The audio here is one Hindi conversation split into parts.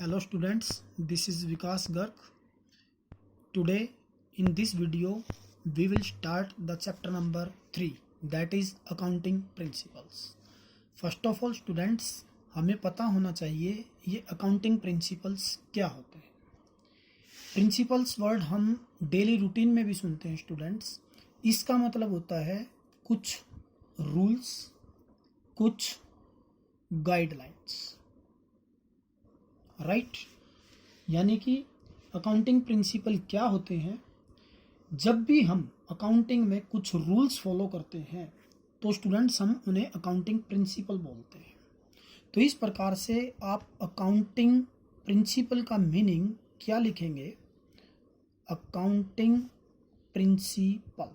Hello students, this is Vikas Garg. Today in this video we will start the chapter number 3, that is accounting principles. First of all students, हमें पता होना चाहिए ये accounting principles क्या होते हैं. Principles वर्ड हम डेली रूटीन में भी सुनते हैं स्टूडेंट्स. इसका मतलब होता है कुछ रूल्स, कुछ गाइडलाइंस, राइट. यानी कि अकाउंटिंग प्रिंसिपल क्या होते हैं. जब भी हम अकाउंटिंग में कुछ रूल्स फॉलो करते हैं तो स्टूडेंट्स हम उन्हें अकाउंटिंग प्रिंसिपल बोलते हैं. तो इस प्रकार से आप अकाउंटिंग प्रिंसिपल का मीनिंग क्या लिखेंगे. अकाउंटिंग प्रिंसिपल,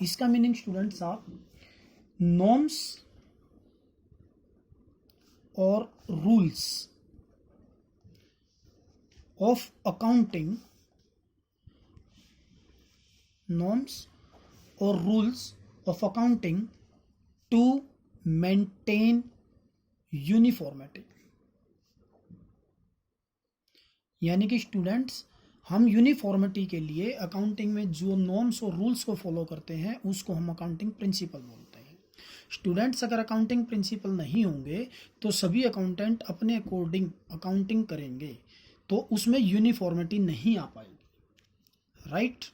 इसका मीनिंग स्टूडेंट्स आप नॉर्म्स और rules of accounting, norms or rules of accounting to maintain uniformity. यानी कि स्टूडेंट्स हम यूनिफॉर्मिटी के लिए अकाउंटिंग में जो नॉर्म्स और रूल्स को फॉलो करते हैं उसको हम अकाउंटिंग प्रिंसिपल बोलते हैं. स्टूडेंट्स अगर अकाउंटिंग प्रिंसिपल नहीं होंगे तो सभी अकाउंटेंट अपने अकॉर्डिंग अकाउंटिंग करेंगे तो उसमें यूनिफॉर्मिटी नहीं आ पाएगी, राइट.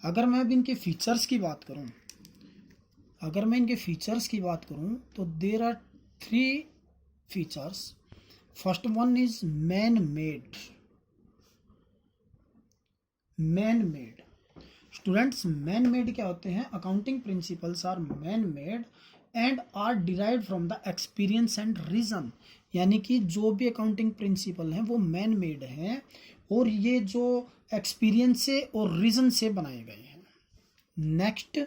अगर मैं अब इनके फीचर्स की बात करूं, तो there are 3 features. First one is man made. Students man made क्या होते हैं. Accounting principles are man made and are derived from the experience and reason. यानी कि जो भी अकाउंटिंग प्रिंसिपल हैं वो मैन मेड हैं और ये जो एक्सपीरियंस से और रीजन से बनाए गए हैं. नेक्स्ट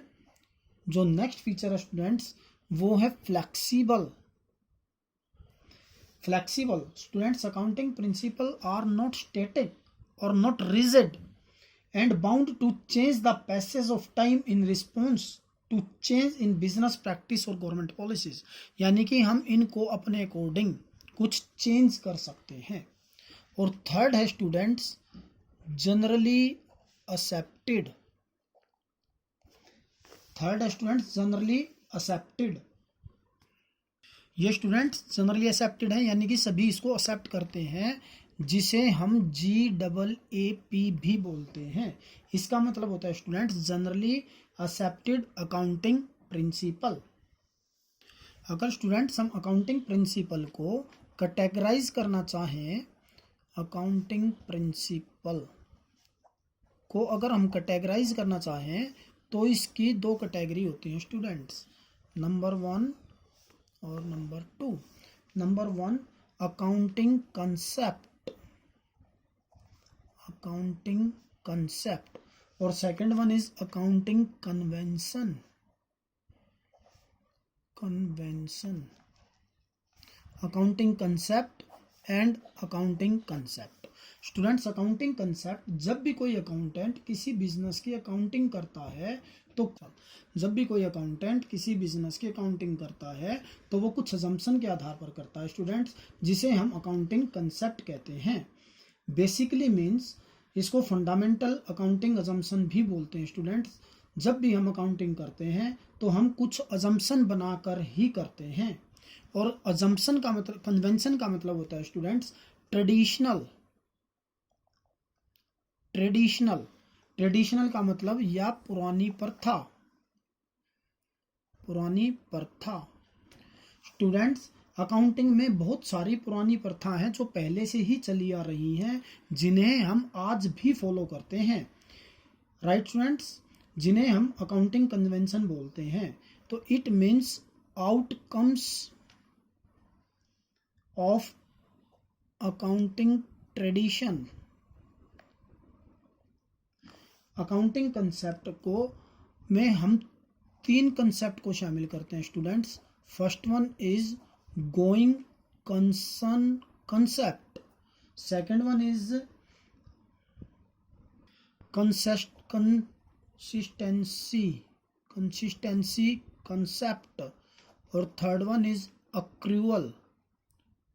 फीचर है स्टूडेंट्स वो है flexible. Students accounting principle are not static और not rigid and bound to change the passage of time in response to change in business practice और गवर्नमेंट पॉलिसीज. यानी कि हम इनको अपने अकॉर्डिंग कुछ चेंज कर सकते हैं. और थर्ड है स्टूडेंट्स जनरली एक्सेप्टेड. ये स्टूडेंट्स जनरली एक्सेप्टेड है यानी कि सभी इसको एक्सेप्ट करते हैं, जिसे हम GAAP भी बोलते हैं. इसका मतलब होता है students generally accepted accounting principle. अगर स्टूडेंट्स हम अकाउंटिंग प्रिंसिपल को कैटेगराइज करना चाहें, अकाउंटिंग प्रिंसिपल को अगर हम कैटेगराइज करना चाहें तो इसकी 2 कैटेगरी होती हैं स्टूडेंट्स, नंबर 1 और नंबर 2. नंबर 1 अकाउंटिंग कंसेप्ट और second one is accounting convention. Accounting concept and accounting concept. Students accounting concept, जब भी कोई अकाउंटेंट किसी बिजनेस की अकाउंटिंग करता है तो वो कुछ अजम्पशन के आधार पर करता है स्टूडेंट्स, जिसे हम अकाउंटिंग कंसेप्ट कहते हैं. बेसिकली मीन्स इसको फंडामेंटल अकाउंटिंग अजम्पशन भी बोलते हैं स्टूडेंट्स. जब भी हम अकाउंटिंग करते हैं तो हम कुछ अजम्पशन बनाकर ही करते हैं. और अजम्पशन का मतलब, कन्वेंशन का मतलब होता है स्टूडेंट्स ट्रेडिशनल का मतलब या पुरानी प्रथा. स्टूडेंट्स अकाउंटिंग में बहुत सारी पुरानी प्रथा हैं जो पहले से ही चली आ रही हैं, जिन्हें हम आज भी फॉलो करते हैं, राइट स्टूडेंट्स, जिन्हें हम अकाउंटिंग कन्वेंशन बोलते हैं. तो it means outcomes of accounting tradition. Accounting concept को में हम 3 कंसेप्ट को शामिल करते हैं students. First one is going concern concept, second one is consistency concept और third one is accrual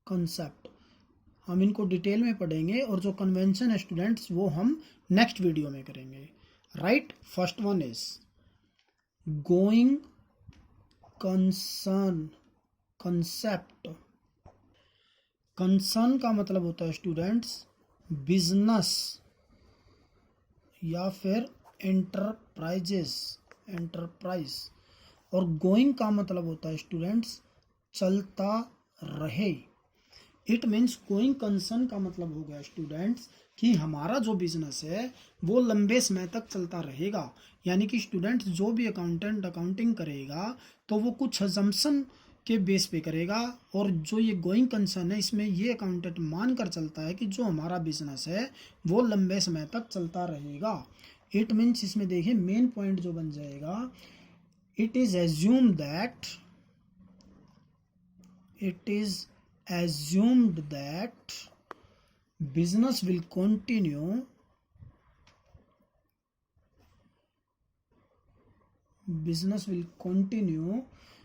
concept. हम इनको डिटेल में पढ़ेंगे और जो कन्वेंशन है स्टूडेंट्स वो हम नेक्स्ट वीडियो में करेंगे। Right, first one is going concern concept. Concern का मतलब होता है स्टूडेंट्स बिजनेस या फिर एंटरप्राइजेस, एंटरप्राइज। और गोइंग का मतलब होता है स्टूडेंट्स चलता रहे। इट मीन्स गोइंग कंसर्न का मतलब हो गया स्टूडेंट्स कि हमारा जो बिजनेस है वो लंबे समय तक चलता रहेगा। यानी कि स्टूडेंट्स जो भी अकाउंटेंट अकाउंटिंग करेगा तो वो कुछ अजम्पशन के बेस पे करेगा, और जो ये गोइंग कंसर्न है इसमें ये अकाउंटेंट मान कर चलता है कि जो हमारा बिजनेस है वो लंबे समय तक चलता रहेगा। इट मीन्स इसमें देखिए मेन पॉइंट जो बन जाएगा, it is assume that, it is assumed that business will continue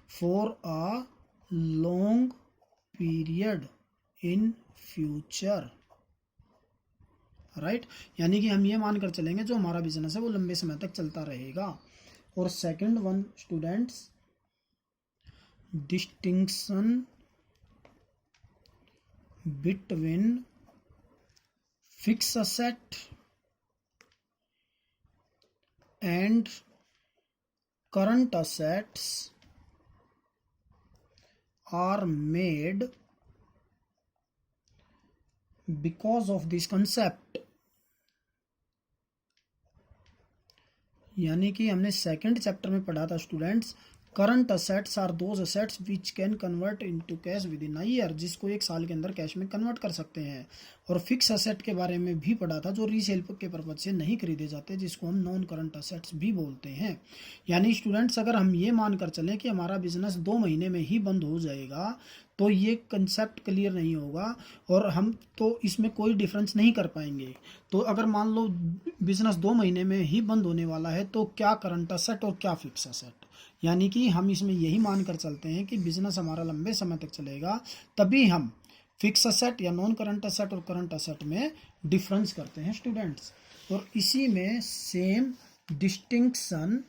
for a long period in future। Right, यानी कि हम ये मानकर चलेंगे जो हमारा बिजनेस है वो लंबे समय तक चलता रहेगा। और second one students distinction between fixed asset and current assets are made because of this concept। यानी कि हमने सेकंड चैप्टर में पढ़ा था students, current assets are those assets which can convert into cash within a year, जिसको एक साल के अंदर कैश में कन्वर्ट कर सकते हैं। और फिक्स असेट के बारे में भी पढ़ा था जो रीसेल के पर्पज से नहीं खरीदे जाते, जिसको हम नॉन करंट असेट्स भी बोलते हैं। यानी स्टूडेंट्स अगर हम ये मानकर चलें कि हमारा बिजनेस 2 महीने में ही बंद हो जाएगा तो ये कंसेप्ट क्लियर नहीं होगा और हम तो इसमें कोई डिफरेंस नहीं कर पाएंगे। तो अगर मान लो बिजनेस 2 महीने में ही बंद होने वाला है तो क्या करंट असेट और क्या फिक्स असेट, यानी कि हम इसमें यही मानकर चलते हैं कि बिजनेस हमारा लंबे समय तक चलेगा, तभी हम फिक्स असेट या नॉन करंट असेट और करंट असेट में डिफरेंस करते हैं स्टूडेंट्स। और इसी में same distinction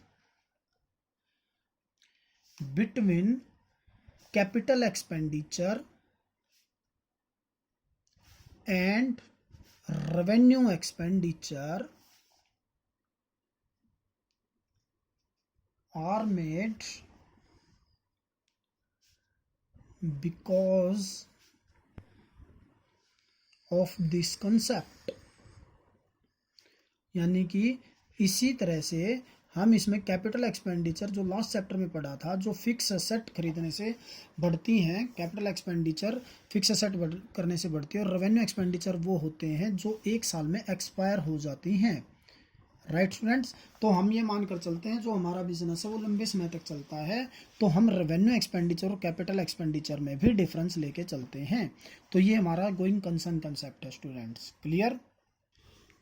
between capital expenditure and revenue expenditure are made because of this concept। यानी कि इसी तरह से हम इसमें कैपिटल एक्सपेंडिचर जो लास्ट चैप्टर में पढ़ा था, जो फिक्स एसेट खरीदने से बढ़ती हैं, कैपिटल एक्सपेंडिचर फिक्स एसेट करने से बढ़ती है, और रेवेन्यू एक्सपेंडिचर वो होते हैं जो 1 साल में एक्सपायर हो जाती हैं। राइट स्टूडेंट्स, तो हम ये मानकर चलते हैं जो हमारा बिजनेस है वो लंबे समय तक चलता है, तो हम रेवेन्यू एक्सपेंडिचर और कैपिटल एक्सपेंडिचर में भी डिफरेंस लेके चलते हैं। तो ये हमारा गोइंग कंसर्न कंसेप्ट है स्टूडेंट्स। क्लियर।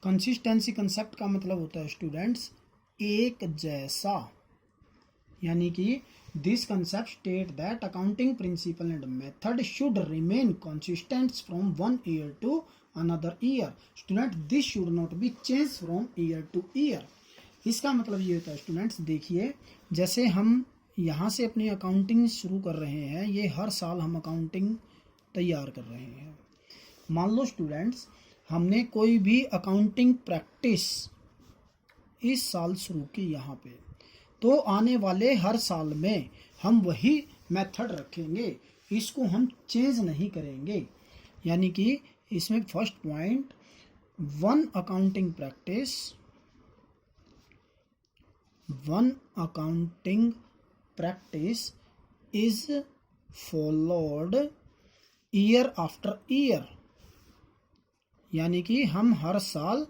कंसिस्टेंसी कंसेप्ट का मतलब होता है स्टूडेंट्स एक जैसा, यानी कि this concept state that accounting principle and method should remain consistent from 1 year to another year। Student this should not be change from year to year. इसका मतलब ये होता है स्टूडेंट्स, देखिए जैसे हम यहाँ से अपनी अकाउंटिंग शुरू कर रहे हैं, ये हर साल हम अकाउंटिंग तैयार कर रहे हैं। मान लो स्टूडेंट्स हमने कोई भी अकाउंटिंग प्रैक्टिस इस साल शुरू की यहाँ पे, तो आने वाले हर साल में हम वही मेथड रखेंगे, इसको हम चेंज नहीं करेंगे। यानी कि इसमें first point, one accounting practice is followed year after year. यानी कि हम हर साल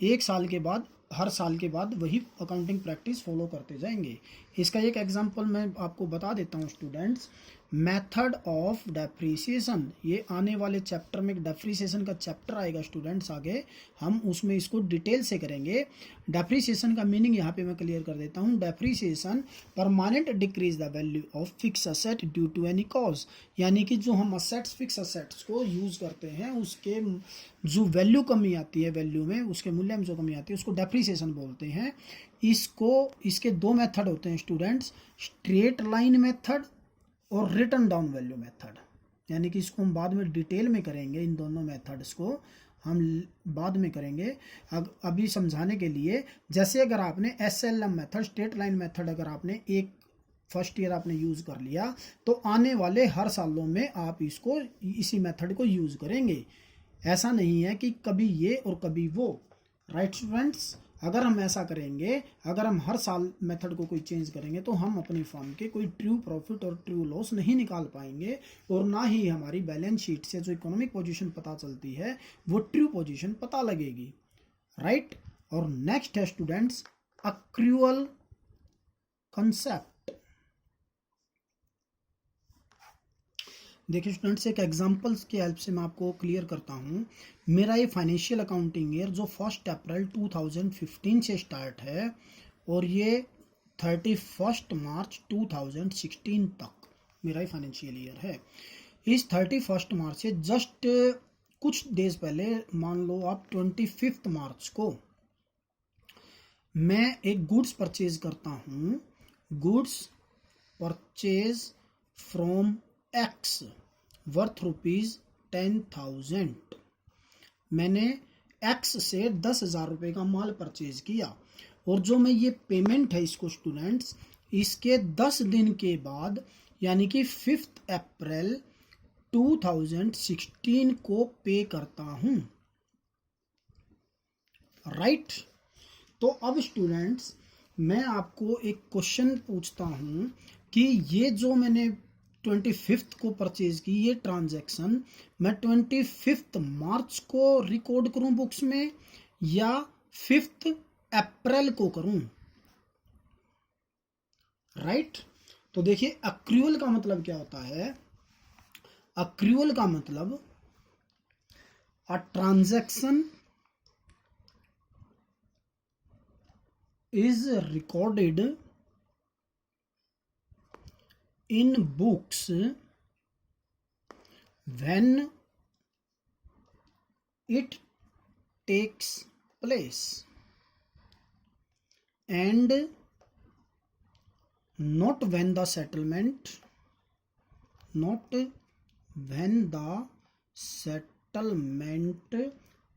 1 साल के बाद हर साल के बाद वही अकाउंटिंग प्रैक्टिस फॉलो करते जाएंगे। इसका एक एग्जांपल मैं आपको बता देता हूँ स्टूडेंट्स। मेथड ऑफ डेप्रिसिएशन, ये आने वाले चैप्टर में डेप्रिसिएशन का चैप्टर आएगा स्टूडेंट्स आगे, हम उसमें इसको डिटेल से करेंगे। डेप्रिसिएशन का मीनिंग यहाँ पे मैं क्लियर कर देता हूँ। Depreciation permanent decrease the value of fix asset due to any cause, यानी कि जो हम असेट्स फिक्स असेट्स को यूज़ करते हैं उसके जो वैल्यू कमी आती है, वैल्यू में उसके मूल्य में जो कमी आती है उसको डेप्रिसिएशन बोलते हैं। इसके दो मेथड होते हैं स्टूडेंट्स, स्ट्रेट लाइन मेथड और रिटर्न डाउन वैल्यू मेथड, यानी कि इसको हम बाद में डिटेल में करेंगे। इन दोनों मेथड्स को हम बाद में करेंगे। अभी समझाने के लिए, जैसे अगर आपने SLM method, straight line method अगर आपने एक फर्स्ट ईयर आपने यूज़ कर लिया तो आने वाले हर सालों में आप इसको इसी मेथड को यूज़ करेंगे। ऐसा नहीं है कि कभी ये और कभी वो, राइट स्टूडेंट्स। अगर हम ऐसा करेंगे, अगर हम हर साल मेथड को कोई चेंज करेंगे तो हम अपनी फर्म के कोई ट्रू प्रॉफिट और ट्रू लॉस नहीं निकाल पाएंगे, और ना ही हमारी बैलेंस शीट से जो इकोनॉमिक पोजीशन पता चलती है वो ट्रू पोजीशन पता लगेगी, राइट। और नेक्स्ट है स्टूडेंट्स अक्रूअल कंसेप्ट। देखिए स्टूडेंट्स, एक एग्जांपल्स की हेल्प से मैं आपको क्लियर करता हूँ। मेरा ये फाइनेंशियल अकाउंटिंग ईयर जो 1 अप्रैल 2015 से स्टार्ट है और ये 31 मार्च 2016 तक मेरा ये फाइनेंशियल ईयर है। इस 31 मार्च से जस्ट कुछ डेज पहले, मान लो आप 25 मार्च को, मैं एक गुड्स परचेज करता हूँ। Goods purchase from x worth ₹10,000। मैंने एक्स से 10,000 रुपये का माल परचेज किया, और जो मैं ये पेमेंट है इसको स्टूडेंट्स, इसके 10 दिन के बाद यानी कि 5 अप्रैल 2016 को पे करता हूँ, राइट। तो अब स्टूडेंट्स मैं आपको एक क्वेश्चन पूछता हूँ कि ये जो मैंने 25 को परचेज की, ये ट्रांजैक्शन मैं 25 मार्च को रिकॉर्ड करूं बुक्स में या 5 अप्रैल को करूं, राइट। तो देखिए अक्रूअल का मतलब क्या होता है। अक्रूअल का मतलब a transaction is recorded in books when it takes place and not when the settlement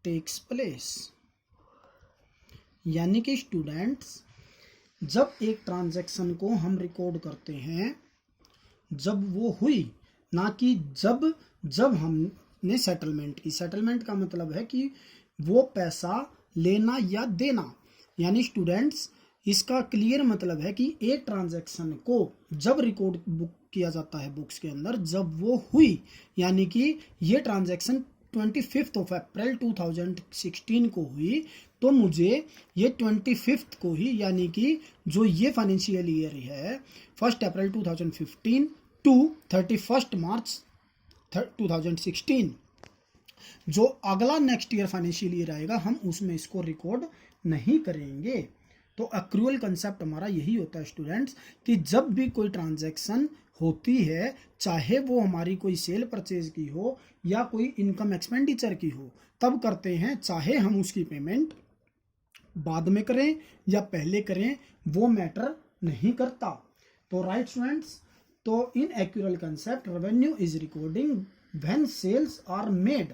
takes place। यानी कि स्टूडेंट्स जब एक ट्रांजैक्शन को हम रिकॉर्ड करते हैं जब वो हुई, ना कि जब हमने सेटलमेंट की। सेटलमेंट का मतलब है कि वो पैसा लेना या देना। यानी स्टूडेंट्स इसका क्लियर मतलब है कि एक ट्रांजैक्शन को जब रिकॉर्ड बुक किया जाता है बुक्स के अंदर, जब वो हुई, यानी कि ये ट्रांजैक्शन 25 अप्रैल 2016 को हुई, तो मुझे ये 25 को ही, यानी कि जो ये फाइनेंशियल ईयर है 1 अप्रैल 2015 टू 31 मार्च 2016, जो अगला नेक्स्ट ईयर फाइनेंशियल ईयर आएगा हम उसमें इसको रिकॉर्ड नहीं करेंगे। तो अक्रूअल कंसेप्ट हमारा यही होता है स्टूडेंट्स कि जब भी कोई ट्रांजैक्शन होती है, चाहे वो हमारी कोई सेल परचेज की हो या कोई इनकम एक्सपेंडिचर की हो, तब करते हैं। चाहे हम उसकी पेमेंट बाद में करें या पहले करें, वो मैटर नहीं करता। तो राइट स्टूडेंट्स, तो in accrual concept revenue is recording when sales are made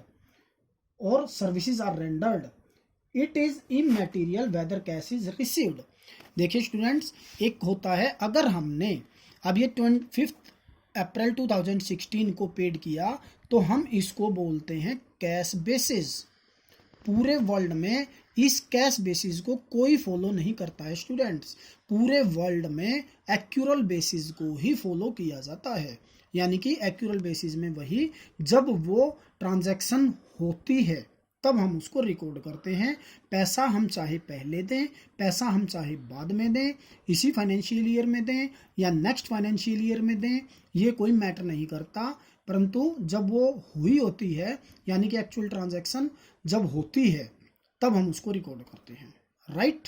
और services are rendered. It is immaterial whether cash is received. देखिए स्टूडेंट्स, एक होता है अगर हमने अब ये 25 अप्रैल 2016 को पेड किया तो हम इसको बोलते हैं कैश बेसिस। पूरे वर्ल्ड में इस कैश बेसिस को कोई फॉलो नहीं करता है स्टूडेंट्स। पूरे वर्ल्ड में एक्यूरल बेसिस को ही फॉलो किया जाता है। यानी कि एक्यूरल बेसिस में वही जब वो ट्रांजैक्शन होती है तब हम उसको रिकॉर्ड करते हैं। पैसा हम चाहे पहले दें, पैसा हम चाहे बाद में दें, इसी फाइनेंशियल ईयर में दें या नेक्स्ट फाइनेंशियल ईयर में दें, ये कोई मैटर नहीं करता, परंतु जब वो हुई होती है यानी कि एक्चुअल ट्रांजैक्शन जब होती है तब हम उसको रिकॉर्ड करते हैं। राइट।